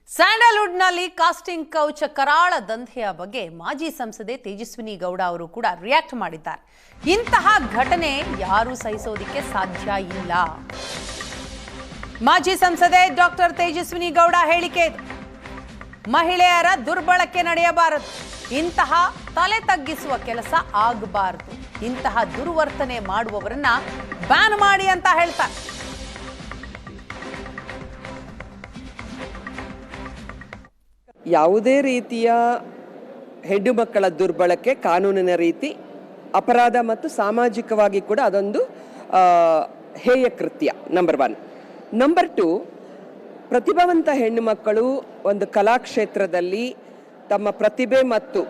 ಸ್ಯಾಂಡಲ್ವುಡ್ನಲ್ಲಿ casting couch ಕರಾಳ ದಂಧೆಯ ಬಗ್ಗೆ ಮಾಜಿ ಸಂಸದೆ ತೇಜಸ್ವಿನಿ ಗೌಡ ಅವರು ಕೂಡ ರಿಯಾಕ್ಟ್ ಮಾಡಿದ್ದಾರೆ. ಇಂತಹ ಘಟನೆ ಯಾರೂ ಸಹಿಸೋದಕ್ಕೆ ಸಾಧ್ಯ ಇಲ್ಲ. ಮಾಜಿ ಸಂಸದೆ ಡಾಕ್ಟರ್ ತೇಜಸ್ವಿನಿ ಗೌಡ ಹೇಳಿಕೆ ಇದು. ಮಹಿಳೆಯರ ದುರ್ಬಳಕೆ ನಡೆಯಬಾರದು, ಇಂತಹ ತಲೆ ತಗ್ಗಿಸುವ ಕೆಲಸ ಆಗಬಾರದು, ಇಂತಹ ದುರ್ವರ್ತನೆ ಮಾಡುವವರನ್ನ ಬ್ಯಾನ್ ಮಾಡಿ ಅಂತ ಹೇಳ್ತಾರೆ. ಯಾವುದೇ ರೀತಿಯ ಹೆಣ್ಣು ಮಕ್ಕಳ ದುರ್ಬಳಕೆ ಕಾನೂನಿನ ರೀತಿ ಅಪರಾಧ ಮತ್ತು ಸಾಮಾಜಿಕವಾಗಿ ಕೂಡ ಅದೊಂದು ಹೇಯ ಕೃತ್ಯ. ನಂಬರ್ 1. ನಂಬರ್ 2, ಪ್ರತಿಭಾವಂತ ಹೆಣ್ಣು ಮಕ್ಕಳು ಒಂದು ಕಲಾಕ್ಷೇತ್ರದಲ್ಲಿ ತಮ್ಮ ಪ್ರತಿಭೆ ಮತ್ತು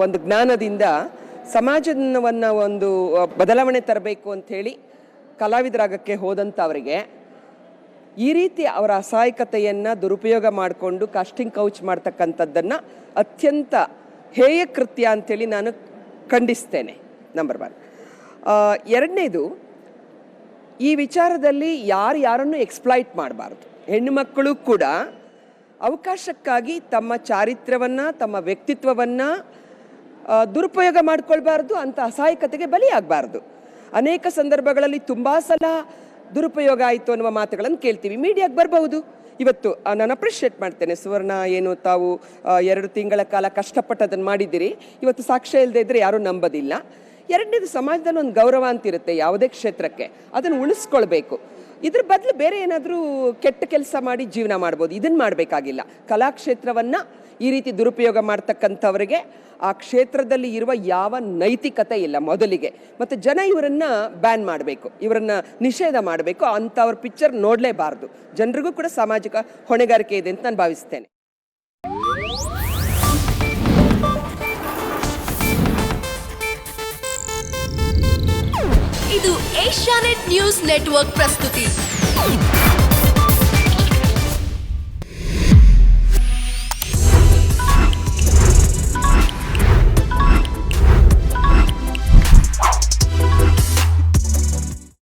ಒಂದು ಜ್ಞಾನದಿಂದ ಸಮಾಜವನ್ನು ಒಂದು ಬದಲಾವಣೆ ತರಬೇಕು ಅಂಥೇಳಿ ಕಲಾವಿದರಾಗಕ್ಕೆ ಹೋದಂಥವರಿಗೆ ಈ ರೀತಿ ಅವರ ಅಸಹಾಯಕತೆಯನ್ನು ದುರುಪಯೋಗ ಮಾಡಿಕೊಂಡು ಕಾಸ್ಟಿಂಗ್ ಕೌಚ್ ಮಾಡ್ತಕ್ಕಂಥದ್ದನ್ನು ಅತ್ಯಂತ ಹೇಯ ಕೃತ್ಯ ಅಂಥೇಳಿ ನಾನು ಖಂಡಿಸ್ತೇನೆ. ನಂಬರ್ 1. ಎರಡನೇದು, ಈ ವಿಚಾರದಲ್ಲಿ ಯಾರನ್ನು ಎಕ್ಸ್ಪ್ಲಾಯ್ಟ್ ಮಾಡಬಾರ್ದು. ಹೆಣ್ಣು ಮಕ್ಕಳು ಕೂಡ ಅವಕಾಶಕ್ಕಾಗಿ ತಮ್ಮ ಚಾರಿತ್ರ್ಯವನ್ನು, ತಮ್ಮ ವ್ಯಕ್ತಿತ್ವವನ್ನು ದುರುಪಯೋಗ ಮಾಡ್ಕೊಳ್ಬಾರ್ದು, ಅಂಥ ಅಸಹಾಯಕತೆಗೆ ಬಲಿಯಾಗಬಾರ್ದು. ಅನೇಕ ಸಂದರ್ಭಗಳಲ್ಲಿ ತುಂಬ ಸಲ ದುರುಪಯೋಗ ಆಯಿತು ಅನ್ನುವ ಮಾತುಗಳನ್ನು ಕೇಳ್ತೀವಿ. ಮೀಡಿಯಾಗೆ ಬರಬಹುದು. ಇವತ್ತು ನಾನು ಅಪ್ರಿಷಿಯೇಟ್ ಮಾಡ್ತೇನೆ, ಸುವರ್ಣ ಏನು ತಾವು 2 ತಿಂಗಳ ಕಾಲ ಕಷ್ಟಪಟ್ಟದನ್ನು ಮಾಡಿದ್ದೀರಿ. ಇವತ್ತು ಸಾಕ್ಷ್ಯ ಇಲ್ಲದೆ ಇದ್ದರೆ ಯಾರೂ ನಂಬೋದಿಲ್ಲ. ಎರಡನೇದು, ಸಮಾಜದಲ್ಲಿ ಒಂದು ಗೌರವ ಅಂತಿರುತ್ತೆ ಯಾವುದೇ ಕ್ಷೇತ್ರಕ್ಕೆ, ಅದನ್ನು ಉಳಿಸ್ಕೊಳ್ಬೇಕು. ಇದ್ರ ಬದಲು ಬೇರೆ ಏನಾದರೂ ಕೆಟ್ಟ ಕೆಲಸ ಮಾಡಿ ಜೀವನ ಮಾಡ್ಬೋದು, ಇದನ್ನು ಮಾಡಬೇಕಾಗಿಲ್ಲ. ಕಲಾಕ್ಷೇತ್ರವನ್ನು ಈ ರೀತಿ ದುರುಪಯೋಗ ಮಾಡ್ತಕ್ಕಂಥವರಿಗೆ ಆ ಕ್ಷೇತ್ರದಲ್ಲಿ ಇರುವ ಯಾವ ನೈತಿಕತೆ ಇಲ್ಲ ಮೊದಲಿಗೆ. ಮತ್ತು ಜನ ಇವರನ್ನು ಬ್ಯಾನ್ ಮಾಡಬೇಕು, ಇವರನ್ನು ನಿಷೇಧ ಮಾಡಬೇಕು. ಅಂಥವ್ರ ಪಿಕ್ಚರ್ ನೋಡಲೇಬಾರ್ದು. ಜನರಿಗೂ ಕೂಡ ಸಾಮಾಜಿಕ ಹೊಣೆಗಾರಿಕೆ ಇದೆ ಅಂತ ನಾನು ಭಾವಿಸ್ತೇನೆ. ಇದು ಏಷ್ಯಾನೆಟ್ ನ್ಯೂಸ್ ನೆಟ್ವರ್ಕ್ ಪ್ರಸ್ತುತಿ.